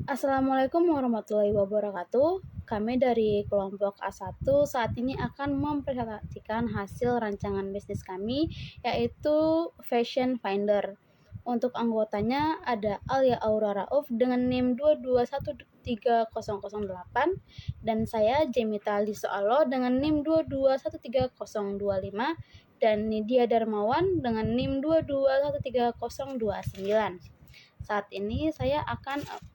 Assalamualaikum warahmatullahi wabarakatuh. Kami dari kelompok A1 saat ini akan mempresentasikan hasil rancangan bisnis kami, yaitu Fashion Finder. Untuk anggotanya ada Alia Aura Rauf dengan NIM 2213008 dan saya Jemita Lisoalo dengan NIM 2213025 dan Nidia Darmawan dengan NIM 2213029. Saat ini saya akan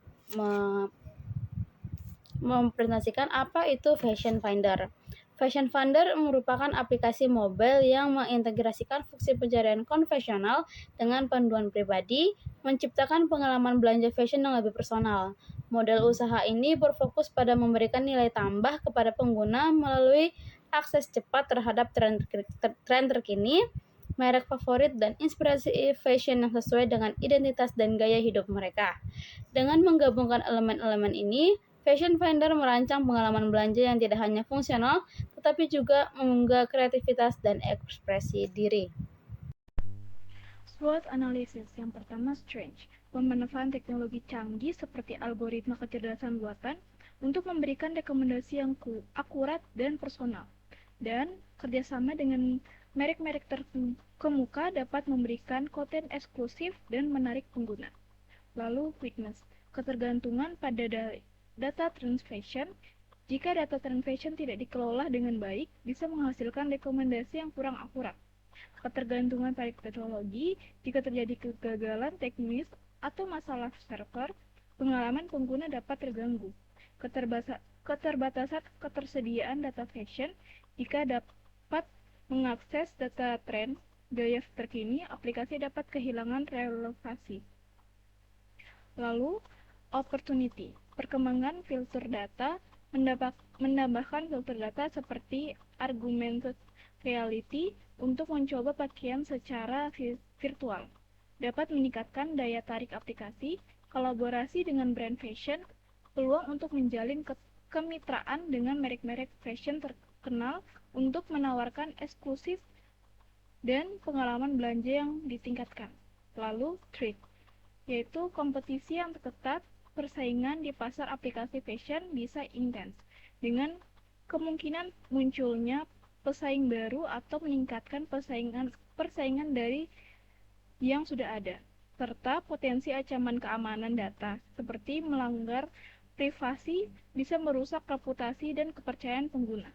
mempresentasikan apa itu Fashion Finder. Fashion Finder merupakan aplikasi mobile yang mengintegrasikan fungsi pencarian konvensional dengan panduan pribadi, menciptakan pengalaman belanja fashion yang lebih personal. Model usaha ini berfokus pada memberikan nilai tambah kepada pengguna melalui akses cepat terhadap tren terkini, merek favorit, dan inspirasi fashion yang sesuai dengan identitas dan gaya hidup mereka. Dengan menggabungkan elemen-elemen ini, Fashion Finder merancang pengalaman belanja yang tidak hanya fungsional, tetapi juga mengunggah kreativitas dan ekspresi diri. SWOT analisis. Yang pertama, Strange. Pemanfaatan teknologi canggih seperti algoritma kecerdasan buatan untuk memberikan rekomendasi yang akurat dan personal. Dan kerjasama dengan merek-merek terkemuka dapat memberikan konten eksklusif dan menarik pengguna. Lalu, Quickness. Ketergantungan pada data trend fashion. Jika data trend fashion tidak dikelola dengan baik, bisa menghasilkan rekomendasi yang kurang akurat. Ketergantungan pada teknologi. Jika terjadi kegagalan teknis atau masalah server, pengalaman pengguna dapat terganggu. Keterbatasan ketersediaan data fashion. Jika dapat mengakses data tren gaya terkini, aplikasi dapat kehilangan relevansi. Lalu, opportunity. Perkembangan filter data. Menambahkan filter data seperti augmented reality untuk mencoba pakaian secara virtual dapat meningkatkan daya tarik aplikasi. Kolaborasi dengan brand fashion. Peluang untuk menjalin kemitraan dengan merek-merek fashion terkenal untuk menawarkan eksklusif dan pengalaman belanja yang ditingkatkan. Lalu, threat, yaitu kompetisi yang ketat. Persaingan di pasar aplikasi fashion bisa intens, dengan kemungkinan munculnya pesaing baru atau meningkatkan persaingan dari yang sudah ada, serta potensi ancaman keamanan data, seperti melanggar privasi, bisa merusak reputasi dan kepercayaan pengguna.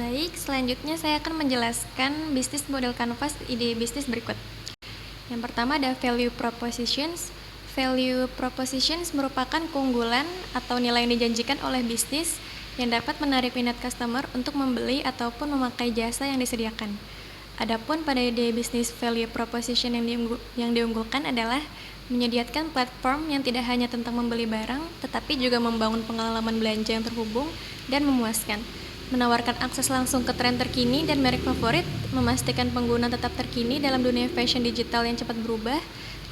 Baik, selanjutnya saya akan menjelaskan bisnis model kanvas ide bisnis berikut. Yang pertama ada value propositions. Value propositions merupakan keunggulan atau nilai yang dijanjikan oleh bisnis yang dapat menarik minat customer untuk membeli ataupun memakai jasa yang disediakan. Adapun pada ide bisnis value proposition yang diunggulkan adalah menyediakan platform yang tidak hanya tentang membeli barang, tetapi juga membangun pengalaman belanja yang terhubung dan memuaskan, menawarkan akses langsung ke tren terkini dan merek favorit, memastikan pengguna tetap terkini dalam dunia fashion digital yang cepat berubah,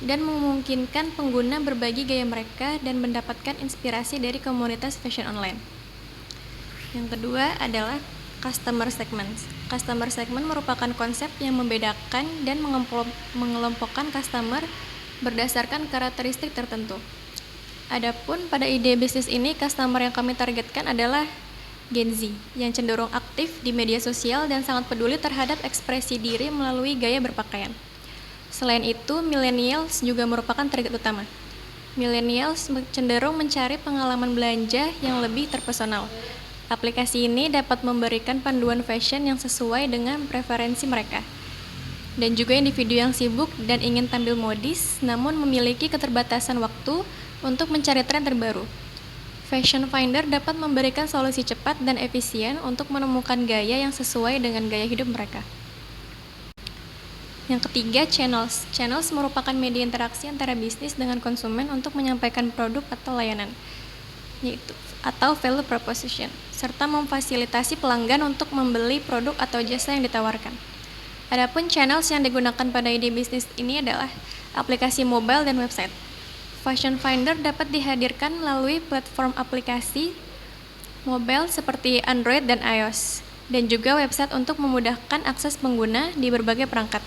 dan memungkinkan pengguna berbagi gaya mereka dan mendapatkan inspirasi dari komunitas fashion online. Yang kedua adalah customer segments. Customer segment merupakan konsep yang membedakan dan mengelompokkan customer berdasarkan karakteristik tertentu. Adapun pada ide bisnis ini, customer yang kami targetkan adalah Gen Z, yang cenderung aktif di media sosial dan sangat peduli terhadap ekspresi diri melalui gaya berpakaian. Selain itu, millennials juga merupakan target utama. Millennials cenderung mencari pengalaman belanja yang lebih terpersonal. Aplikasi ini dapat memberikan panduan fashion yang sesuai dengan preferensi mereka. Dan juga individu yang sibuk dan ingin tampil modis, namun memiliki keterbatasan waktu untuk mencari tren terbaru. Fashion Finder dapat memberikan solusi cepat dan efisien untuk menemukan gaya yang sesuai dengan gaya hidup mereka. Yang ketiga, channels. Channels merupakan media interaksi antara bisnis dengan konsumen untuk menyampaikan produk atau layanan, yaitu atau value proposition, serta memfasilitasi pelanggan untuk membeli produk atau jasa yang ditawarkan. Adapun channels yang digunakan pada ide bisnis ini adalah aplikasi mobile dan website. Fashion Finder dapat dihadirkan melalui platform aplikasi mobile seperti Android dan iOS, dan juga website untuk memudahkan akses pengguna di berbagai perangkat.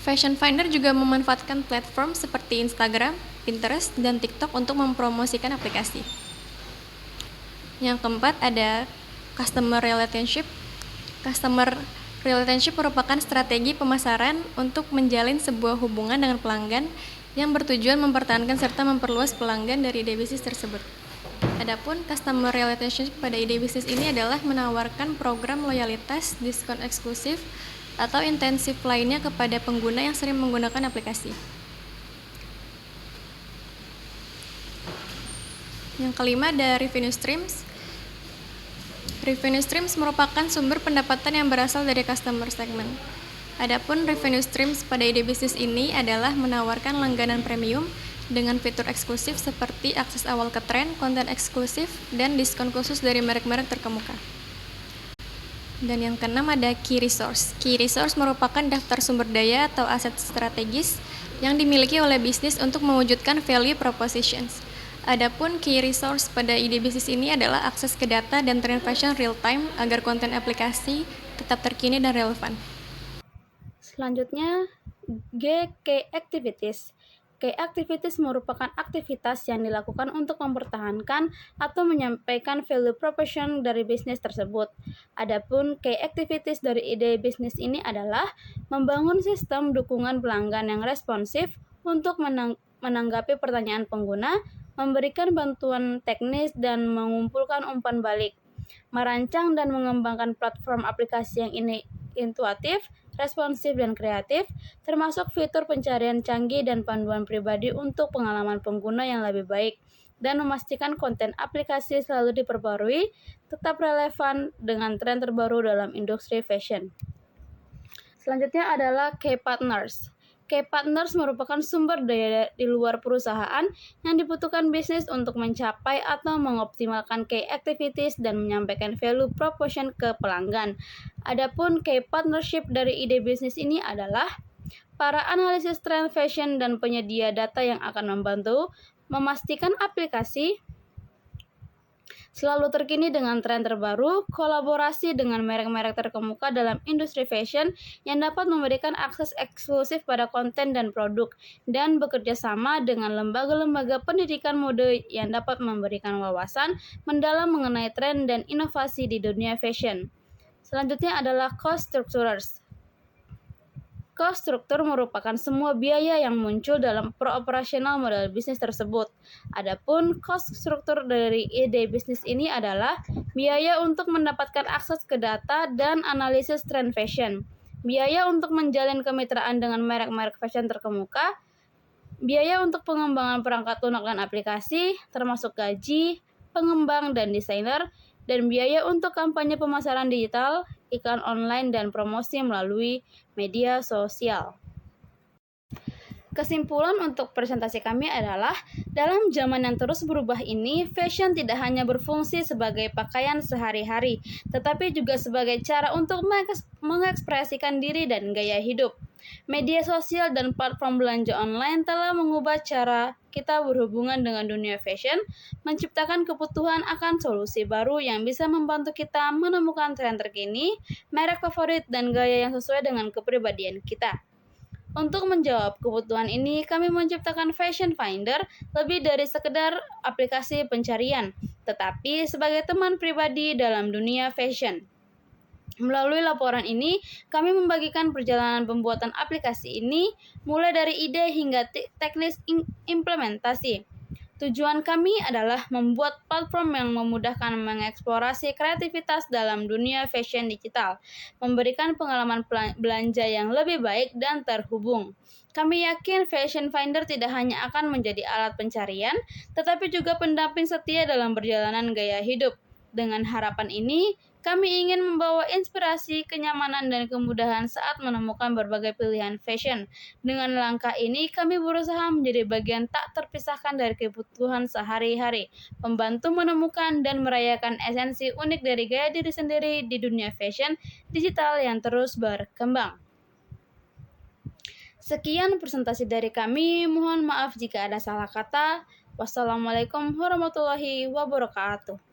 Fashion Finder juga memanfaatkan platform seperti Instagram, Pinterest, dan TikTok untuk mempromosikan aplikasi. Yang keempat ada Customer Relationship. Customer Relationship merupakan strategi pemasaran untuk menjalin sebuah hubungan dengan pelanggan yang bertujuan mempertahankan serta memperluas pelanggan dari ide bisnis tersebut. Adapun Customer Relationship pada ide bisnis ini adalah menawarkan program loyalitas, diskon eksklusif, atau intensif lainnya kepada pengguna yang sering menggunakan aplikasi. Yang kelima ada revenue streams. Revenue streams merupakan sumber pendapatan yang berasal dari customer segment. Adapun revenue streams pada ide bisnis ini adalah menawarkan langganan premium dengan fitur eksklusif seperti akses awal ke tren, konten eksklusif, dan diskon khusus dari merek-merek terkemuka. Dan yang keenam ada Key Resource. Key Resource merupakan daftar sumber daya atau aset strategis yang dimiliki oleh bisnis untuk mewujudkan value propositions. Adapun Key Resource pada ide bisnis ini adalah akses ke data dan tren fashion real time agar konten aplikasi tetap terkini dan relevan. Selanjutnya, Key Activities. Key Activities merupakan aktivitas yang dilakukan untuk mempertahankan atau menyampaikan value proposition dari bisnis tersebut. Adapun Key Activities dari ide bisnis ini adalah membangun sistem dukungan pelanggan yang responsif untuk menanggapi pertanyaan pengguna, memberikan bantuan teknis dan mengumpulkan umpan balik, merancang dan mengembangkan platform aplikasi yang intuitif, responsif, dan kreatif, termasuk fitur pencarian canggih dan panduan pribadi untuk pengalaman pengguna yang lebih baik, dan memastikan konten aplikasi selalu diperbarui, tetap relevan dengan tren terbaru dalam industri fashion. Selanjutnya adalah Key Partners. Key Partners merupakan sumber daya di luar perusahaan yang dibutuhkan bisnis untuk mencapai atau mengoptimalkan key activities dan menyampaikan value proposition ke pelanggan. Adapun Key Partnership dari ide bisnis ini adalah para analisis trend fashion dan penyedia data yang akan membantu memastikan aplikasi selalu terkini dengan tren terbaru, kolaborasi dengan merek-merek terkemuka dalam industri fashion yang dapat memberikan akses eksklusif pada konten dan produk, dan bekerja sama dengan lembaga-lembaga pendidikan mode yang dapat memberikan wawasan mendalam mengenai tren dan inovasi di dunia fashion. Selanjutnya adalah Cost Structures. Cost struktur merupakan semua biaya yang muncul dalam peroperasional model bisnis tersebut. Adapun cost struktur dari ide bisnis ini adalah biaya untuk mendapatkan akses ke data dan analisis tren fashion, biaya untuk menjalin kemitraan dengan merek-merek fashion terkemuka, biaya untuk pengembangan perangkat lunak dan aplikasi, termasuk gaji, pengembang dan desainer, dan biaya untuk kampanye pemasaran digital, iklan online, dan promosi melalui media sosial. Kesimpulan untuk presentasi kami adalah, dalam zaman yang terus berubah ini, fashion tidak hanya berfungsi sebagai pakaian sehari-hari, tetapi juga sebagai cara untuk mengekspresikan diri dan gaya hidup. Media sosial dan platform belanja online telah mengubah cara kita berhubungan dengan dunia fashion, menciptakan kebutuhan akan solusi baru yang bisa membantu kita menemukan tren terkini, merek favorit, dan gaya yang sesuai dengan kepribadian kita. Untuk menjawab kebutuhan ini, kami menciptakan Fashion Finder lebih dari sekedar aplikasi pencarian, tetapi sebagai teman pribadi dalam dunia fashion. Melalui laporan ini, kami membagikan perjalanan pembuatan aplikasi ini, mulai dari ide hingga teknis implementasi. Tujuan kami adalah membuat platform yang memudahkan mengeksplorasi kreativitas dalam dunia fashion digital, memberikan pengalaman belanja yang lebih baik dan terhubung. Kami yakin Fashion Finder tidak hanya akan menjadi alat pencarian, tetapi juga pendamping setia dalam perjalanan gaya hidup. Dengan harapan ini, kami ingin membawa inspirasi, kenyamanan, dan kemudahan saat menemukan berbagai pilihan fashion. Dengan langkah ini, kami berusaha menjadi bagian tak terpisahkan dari kebutuhan sehari-hari, membantu menemukan dan merayakan esensi unik dari gaya diri sendiri di dunia fashion digital yang terus berkembang. Sekian presentasi dari kami, mohon maaf jika ada salah kata. Wassalamualaikum warahmatullahi wabarakatuh.